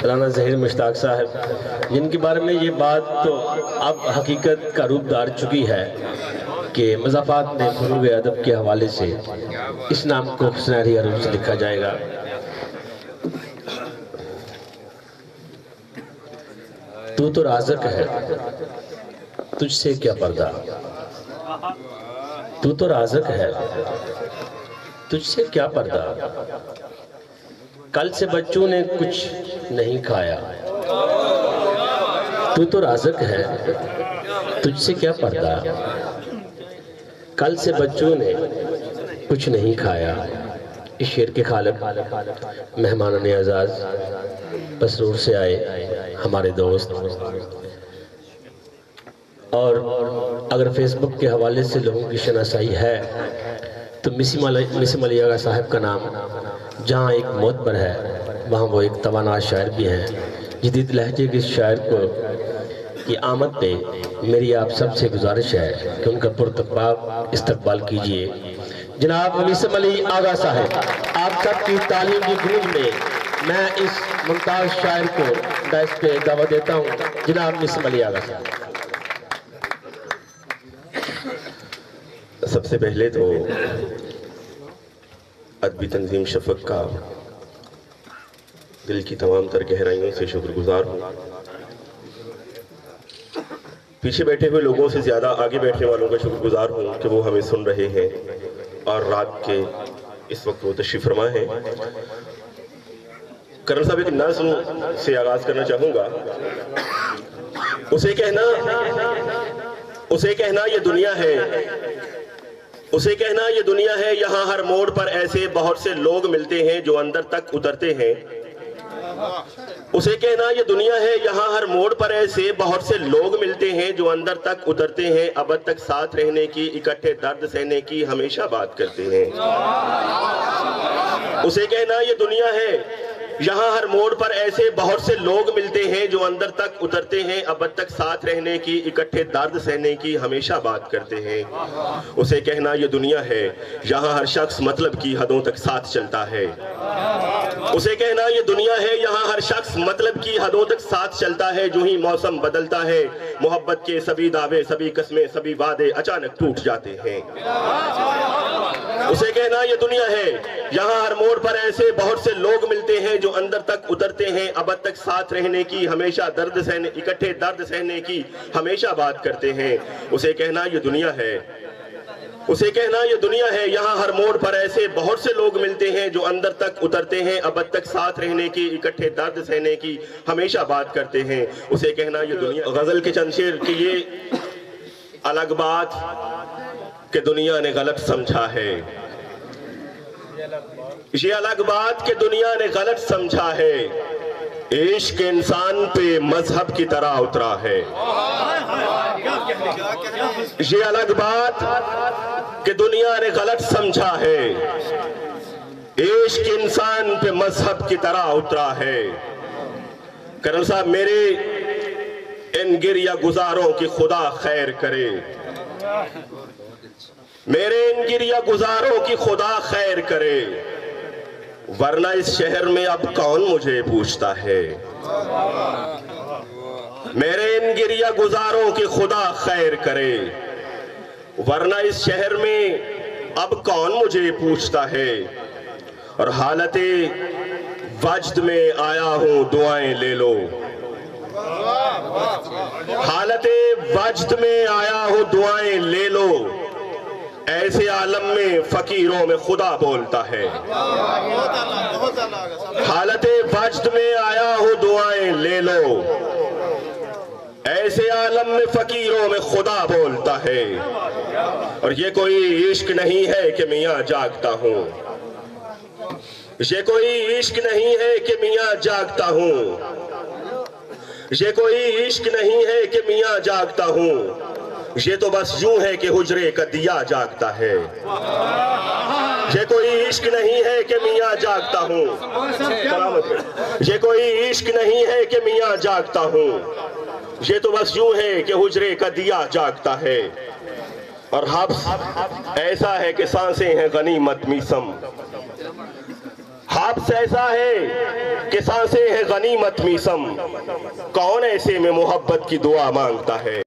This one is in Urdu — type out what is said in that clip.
رانا ظہیر مشتاق صاحب، جن کے بارے میں یہ بات تو اب حقیقت کا روپ دھار چکی ہے کہ مضافات میں فروغ ادب کے حوالے سے اس نام کو حسنیاری عروج سے لکھا جائے گا۔ تو رازق ہے، تجھ سے کیا پردہ، تو رازق ہے، تجھ سے کیا پردہ، کل سے بچوں نے کچھ نہیں کھایا، تو رازق ہے، تجھ سے کیا پردہ، کل سے بچوں نے کچھ نہیں کھایا۔ اس شعر کے خالق مہمانان اعزاز پسرور سے آئے ہمارے دوست، اور اگر فیس بک کے حوالے سے لوگوں کی شناسائی ہے تو مسم علی آغا صاحب کا نام جہاں ایک معتبر ہے وہاں وہ ایک توانا شاعر بھی ہیں۔ جدید لہجے کے شاعر کی آمد پہ میری آپ سب سے گزارش ہے کہ ان کا پرتقبال استقبال کیجئے۔ جناب مسم علی آغا صاحب، آپ سب کی تعلیم کی گونج میں میں اس ممتاز شاعر کو ڈائس پہ دعوت دیتا ہوں۔ جناب مسم علی آغا صاحب۔ سب سے پہلے تو ادبی تنظیم شفق کا دل کی تمام تر گہرائیوں سے شکر گزار ہوں۔ پیچھے بیٹھے ہوئے لوگوں سے زیادہ آگے بیٹھنے والوں کا شکر گزار ہوں کہ وہ ہمیں سن رہے ہیں اور رات کے اس وقت وہ تشریف فرما ہے۔ کرن صاحب ایک نظم سے آغاز کرنا چاہوں گا۔ اسے کہنا یہ دنیا ہے، اسے کہنا یہ دنیا ہے، یہاں ہر موڑ پر ایسے بہت سے لوگ ملتے ہیں جو اندر تک اترتے ہیں۔ اسے کہنا یہ دنیا ہے، یہاں ہر موڑ پر ایسے بہت سے لوگ ملتے ہیں جو اندر تک اترتے ہیں، ابد تک ساتھ رہنے کی، اکٹھے درد سہنے کی ہمیشہ بات کرتے ہیں۔ اسے کہنا یہ دنیا ہے، یہاں ہر موڑ پر ایسے بہت سے لوگ ملتے ہیں جو اندر تک اترتے ہیں، ابد تک ساتھ رہنے کی، اکٹھے درد سہنے کی ہمیشہ بات کرتے ہیں۔ اسے کہنا یہ دنیا ہے، یہاں ہر شخص مطلب کی حدوں تک ساتھ چلتا ہے۔ اسے کہنا یہ دنیا ہے، یہاں ہر شخص مطلب کی حدوں تک ساتھ چلتا ہے، جو ہی موسم بدلتا ہے محبت کے سبھی دعوے، سبھی قسمیں، سبھی وعدے اچانک ٹوٹ جاتے ہیں۔ اسے کہنا یہ دنیا ہے، یہاں ہر موڑ پر ایسے بہت سے لوگ ملتے ہیں جو اندر تک اترتے ہیں، ابد تک ساتھ رہنے کی، ہمیشہ اکٹھے درد سہنے کی ہمیشہ بات کرتے ہیں۔ اسے کہنا یہ دنیا ہے، اسے کہنا یہ دنیا ہے، یہاں ہر موڑ پر ایسے بہت سے لوگ ملتے ہیں جو اندر تک اترتے ہیں، ابد تک ساتھ رہنے کی، اکٹھے درد سہنے کی ہمیشہ بات کرتے ہیں۔ اسے کہنا یہ دنیا۔ غزل کے چند شعر کی یہ الگ بات کہ دنیا نے غلط سمجھا ہے، یہ الگ بات کہ دنیا نے غلط سمجھا ہے، عشق انسان پہ مذہب کی طرح اترا ہے۔ یہ الگ بات کہ دنیا نے غلط سمجھا ہے، عشق انسان پہ مذہب کی طرح اترا ہے۔ کرن صاحب، میرے ان گریہ گزاروں کی خدا خیر کرے، میرے ان گریہ گزاروں کی خدا خیر کرے، ورنہ اس شہر میں اب کون مجھے پوچھتا ہے۔ میرے ان گریہ گزاروں کی خدا خیر کرے، ورنہ اس شہر میں اب کون مجھے پوچھتا ہے۔ اور حالت وجد میں آیا ہوں دعائیں لے لو، حالت وجد میں آیا ہوں دعائیں لے لو، ایسے عالم میں فقیروں میں خدا بولتا ہے۔ حالت وجد میں آیا ہوں دعائیں لے لو، ایسے عالم میں فقیروں میں خدا بولتا ہے۔ اور یہ کوئی عشق نہیں ہے کہ میاں جاگتا ہوں، یہ کوئی عشق نہیں ہے کہ میاں جاگتا ہوں، یہ کوئی عشق نہیں ہے کہ میاں جاگتا ہوں، یہ تو بس یوں ہے کہ حجرے کا دیا جاگتا ہے۔ یہ کوئی عشق نہیں ہے کہ میاں جاگتا ہوں، یہ کوئی عشق نہیں ہے کہ میاں جاگتا ہوں، یہ تو بس یوں ہے کہ حجرے کا دیا جاگتا ہے۔ اور حبس ایسا ہے کہ سانسیں ہیں غنیمت میسم، حبس ایسا ہے کہ سانسیں ہیں غنیمت میسم، کون ایسے میں محبت کی دعا مانگتا ہے؟